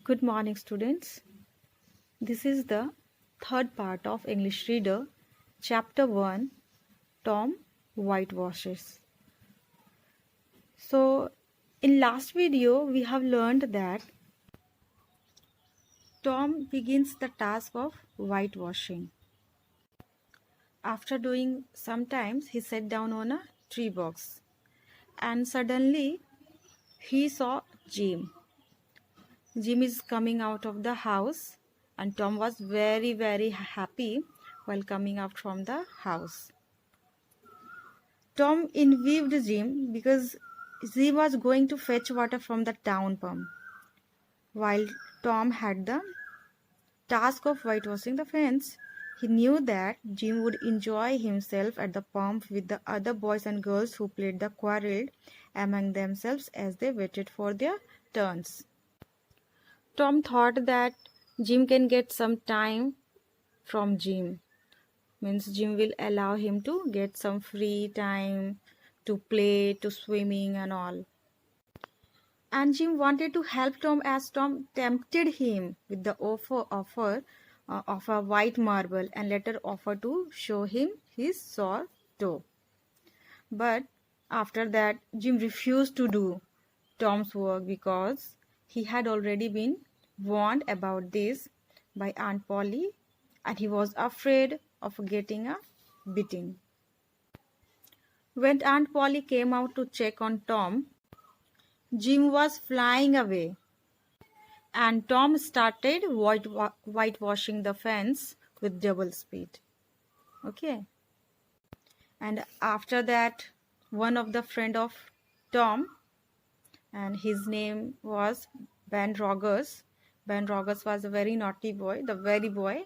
Good morning, students. This is the third part of English Reader, Chapter 1, Tom Whitewashes. So, in last video, we have learned that Tom begins the task of whitewashing. After doing some times, he sat down on a tree box and suddenly he saw Jim. Jim is coming out of the house and Tom was very happy while coming out from the house. Tom envied Jim because Jim was going to fetch water from the town pump, while Tom had the task of whitewashing the fence. He knew that Jim would enjoy himself at the pump with the other boys and girls who played the quarreled among themselves as they waited for their turns. Tom thought that Jim can get some time from Jim. Means Jim will allow him to get some free time to play, to swimming and all. And Jim wanted to help Tom as Tom tempted him with the offer of a white marble and later offered to show him his sore toe. But after that, Jim refused to do Tom's work because he had already been warned about this by Aunt Polly and he was afraid of getting a beating. When Aunt Polly came out to check on Tom, Jim was flying away and Tom started whitewashing the fence with double speed. Okay. And after that, one of the friend of Tom, and his name was Ben Rogers. Ben Rogers was a very naughty boy, the very boy.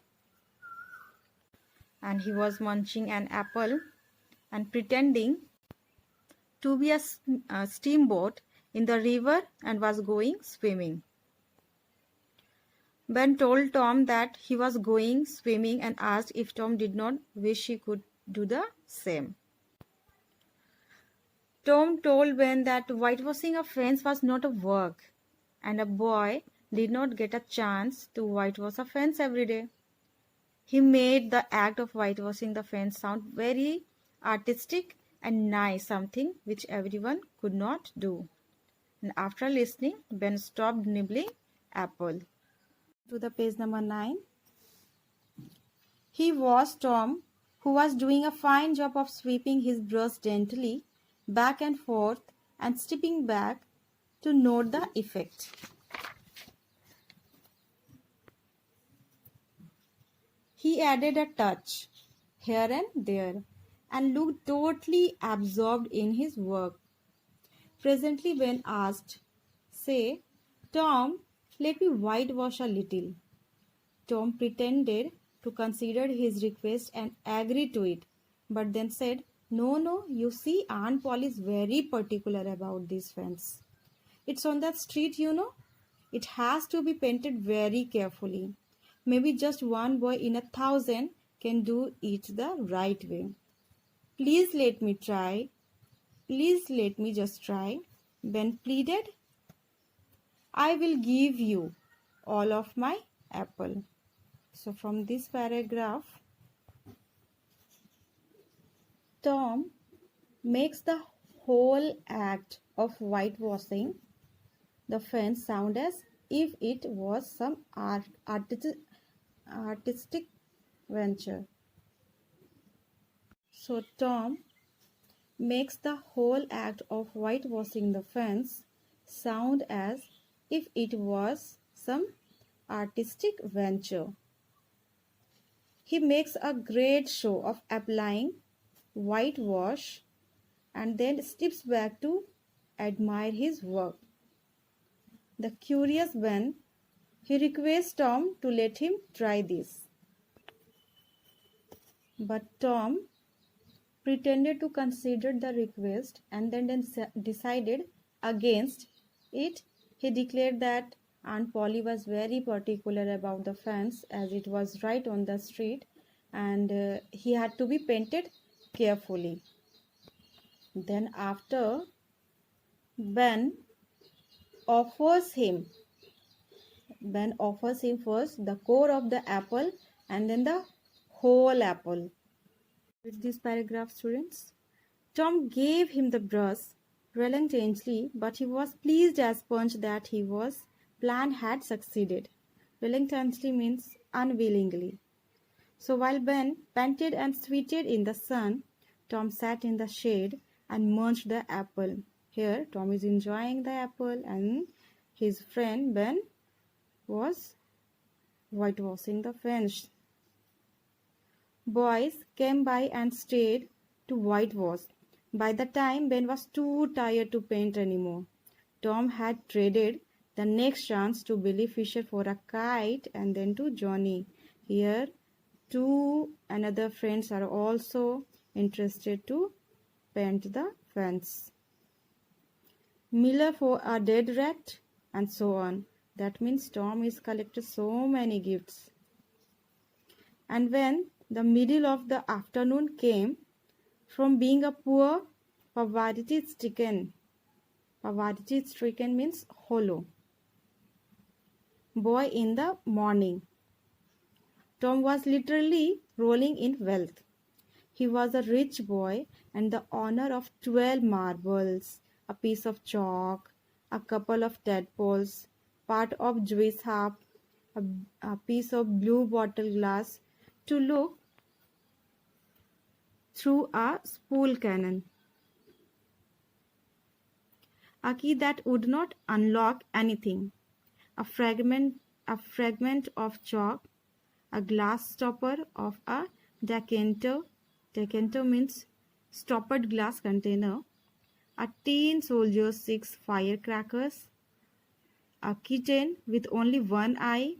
And he was munching an apple and pretending to be a steamboat in the river and was going swimming. Ben told Tom that he was going swimming and asked if Tom did not wish he could do the same. Tom told Ben that whitewashing a fence was not a work and a boy did not get a chance to whitewash a fence every day. He made the act of whitewashing the fence sound very artistic and nice, something which everyone could not do. And after listening, Ben stopped nibbling apple. To the page number 9. He was Tom, who was doing a fine job of sweeping his brush gently back and forth and stepping back to note the effect. He added a touch here and there and looked totally absorbed in his work. Presently, when asked, "Say, Tom, let me whitewash a little," Tom pretended to consider his request and agreed to it, but then said, No, you see, Aunt Polly is very particular about this fence. It's on that street, you know. It has to be painted very carefully. Maybe just one boy in 1,000 can do it the right way. Please let me try. Please let me just try. Ben pleaded. I will give you all of my apple. So from this paragraph, Tom makes the whole act of whitewashing the fence sound as if it was some artistic venture. So Tom makes the whole act of whitewashing the fence sound as if it was some artistic venture. He makes a great show of applying whitewash and then steps back to admire his work. The curious Ben, he requests Tom to let him try this. But Tom pretended to consider the request and then decided against it. He declared that Aunt Polly was very particular about the fence as it was right on the street and he had to be painted carefully. Then after, Ben offers him Ben offers him first the core of the apple and then the whole apple. Read this paragraph, students. Tom gave him the brush reluctantly, but he was pleased as punch that his plan had succeeded. Reluctantly means unwillingly. So while Ben panted and sweated in the sun, Tom sat in the shade and munched the apple. Here, Tom is enjoying the apple, and his friend Ben was whitewashing the fence. Boys came by and stayed to whitewash. By the time Ben was too tired to paint anymore, Tom had traded the next chance to Billy Fisher for a kite and then to Johnny. Here, two another friends are also interested to paint the fence. Miller for a dead rat, and so on. That means Tom is collected so many gifts. And when the middle of the afternoon came, from being a poor, poverty-stricken means hollow boy in the morning, Tom was literally rolling in wealth. He was a rich boy and the owner of 12 marbles, a piece of chalk, a couple of tadpoles, part of Jewish harp, a piece of blue bottle glass to look through a spool cannon, a key that would not unlock anything, a fragment of chalk, a glass stopper of a decanter. Decanter means stoppered glass container. A tin soldier's 6 firecrackers. A kitten with only one eye.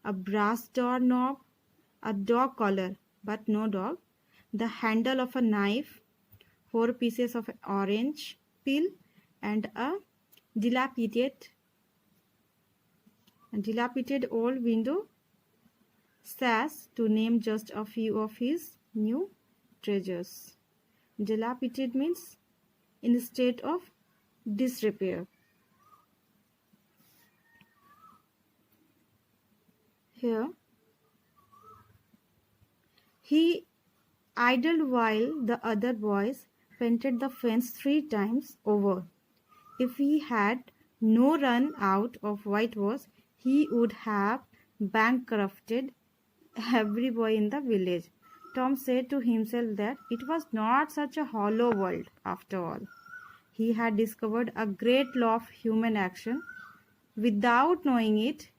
A brass doorknob. A dog collar but no dog. The handle of a knife. 4 pieces of orange peel and a dilapidated old window sash, to name just a few of his new treasures. Dilapidated means in a state of disrepair. Here, he idled while the other boys painted the fence 3 times over. If he had no run out of whitewash, he would have bankrupted every boy in the village. Tom said to himself that it was not such a hollow world after all. He had discovered a great law of human action without knowing it,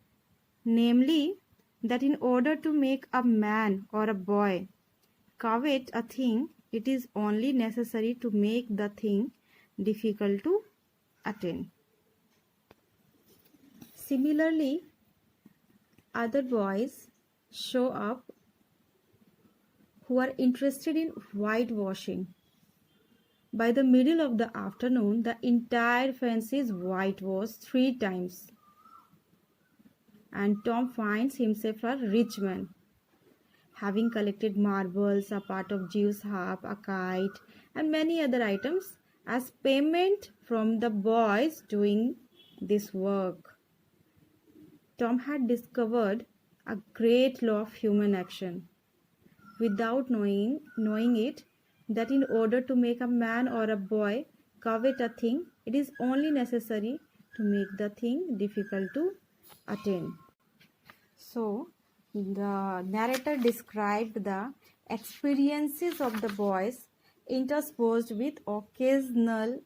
namely, that in order to make a man or a boy covet a thing, it is only necessary to make the thing difficult to attain. Similarly, other boys show up who are interested in whitewashing. By the middle of the afternoon, the entire fence is whitewashed 3 times, and Tom finds himself a rich man, having collected marbles, a part of Jew's harp, a kite, and many other items as payment from the boys doing this work. Tom had discovered a great law of human action without knowing it, that in order to make a man or a boy covet a thing, it is only necessary to make the thing difficult to attain. So, the narrator described the experiences of the boys interspersed with occasional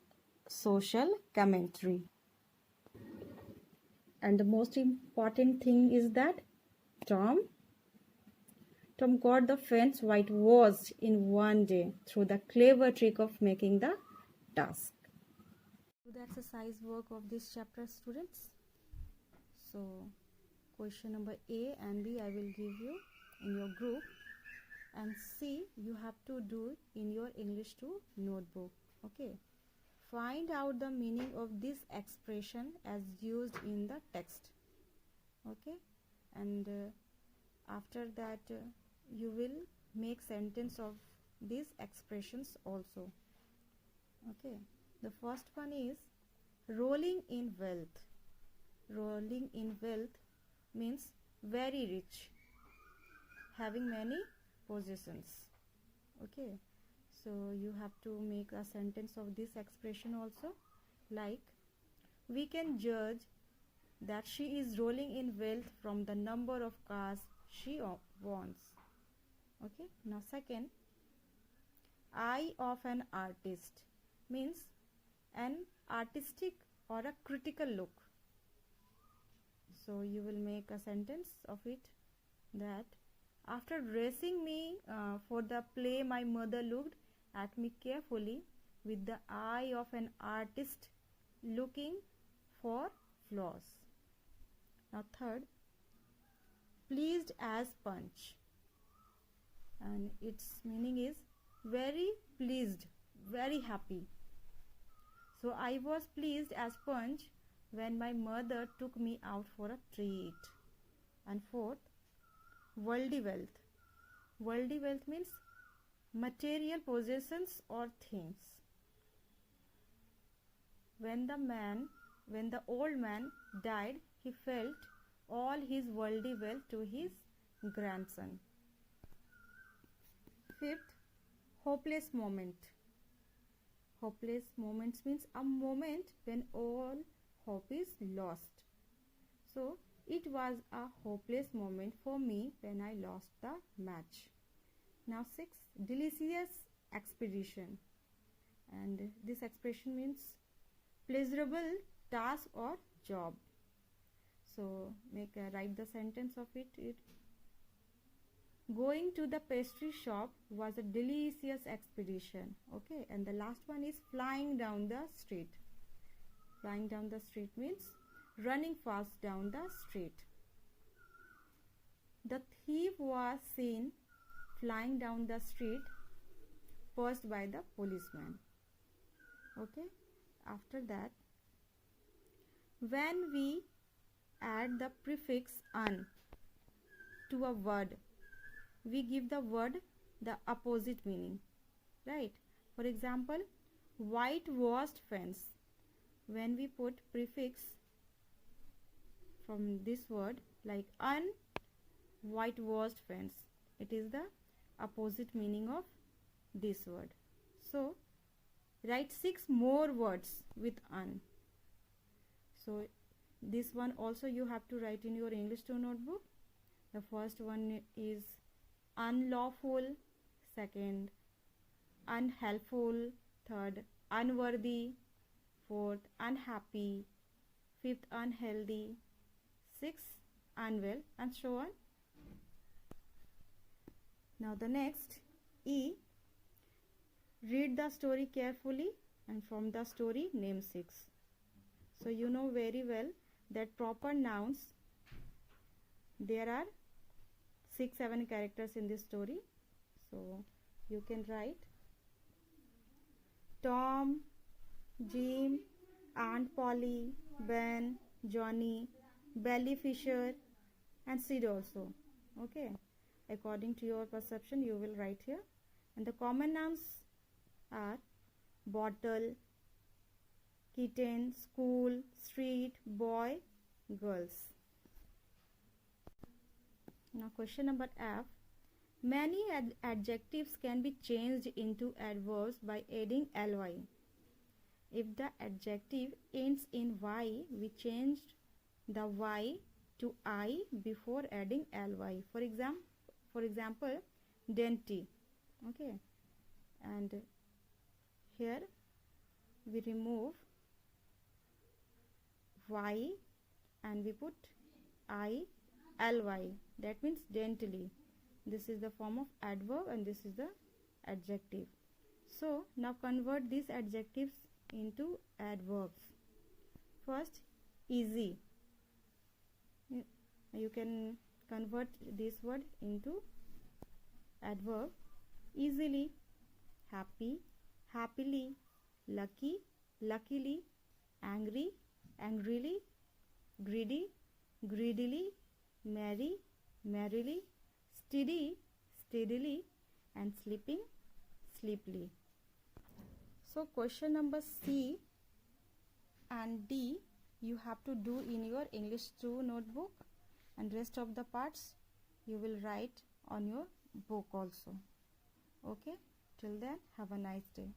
social commentary. And the most important thing is that Tom got the fence whitewashed in one day through the clever trick of making the task. Do the exercise work of this chapter, students. So, question number A and B I will give you in your group, and C you have to do in your English 2 notebook. Okay. Find out the meaning of this expression as used in the text. Okay. And after that you will make sentence of these expressions also. Okay. The first one is rolling in wealth. Rolling in wealth means very rich, having many possessions. Okay, so you have to make a sentence of this expression also, like we can judge that she is rolling in wealth from the number of cars she owns. Okay, now second, eye of an artist means an artistic or a critical look. So you will make a sentence of it, that after dressing me for the play, my mother looked at me carefully with the eye of an artist looking for flaws. Now third, pleased as Punch, and its meaning is very pleased, very happy. So I was pleased as Punch when my mother took me out for a treat. And fourth, worldly wealth. Worldly wealth means material possessions or things. When the old man died, he felt all his worldly wealth to his grandson. Fifth, hopeless moment. Hopeless moments means a moment when all hope is lost. So it was a hopeless moment for me when I lost the match. Now sixth, delicious expedition, and this expression means pleasurable task or job. So write the sentence of it. Going to the pastry shop was a delicious expedition. Okay, and the last one is flying down the street. Flying down the street means running fast down the street. The thief was seen flying down the street, pursued by the policeman. Okay, after that, when we add the prefix "un" to a word, we give the word the opposite meaning, right? For example, whitewashed fence. When we put prefix from this word like "un" whitewashed fence, it is the opposite meaning of this word. So write 6 more words with "un." So this one also you have to write in your English 2 notebook. The first one is unlawful, second unhelpful, third unworthy, fourth unhappy, fifth unhealthy, sixth unwell, and so on. Now the next, E, read the story carefully and from the story name 6. So you know very well that proper nouns, there are 6-7 characters in this story. So you can write Tom, Jim, Aunt Polly, Ben, Johnny, Belly Fisher, and Sid also. Okay, according to your perception you will write here. And the common nouns are bottle, kitten, school, street, boy, girls. Now question number F. Many adjectives can be changed into adverbs by adding ly. If the adjective ends in y, we changed the y to I before adding ly. For example, dainty. Okay, and here we remove y and we put I ly. That means daintily. This is the form of adverb and this is the adjective. So now convert these adjectives into adverbs. First, easy. You can convert this word into adverb. Easily, happy, happily, lucky, luckily, angry, angrily, greedy, greedily, merry, merrily, steady, steadily, and sleeping, sleepily. So question number C and D you have to do in your English 2 notebook, and rest of the parts you will write on your book also. Okay, till then, have a nice day.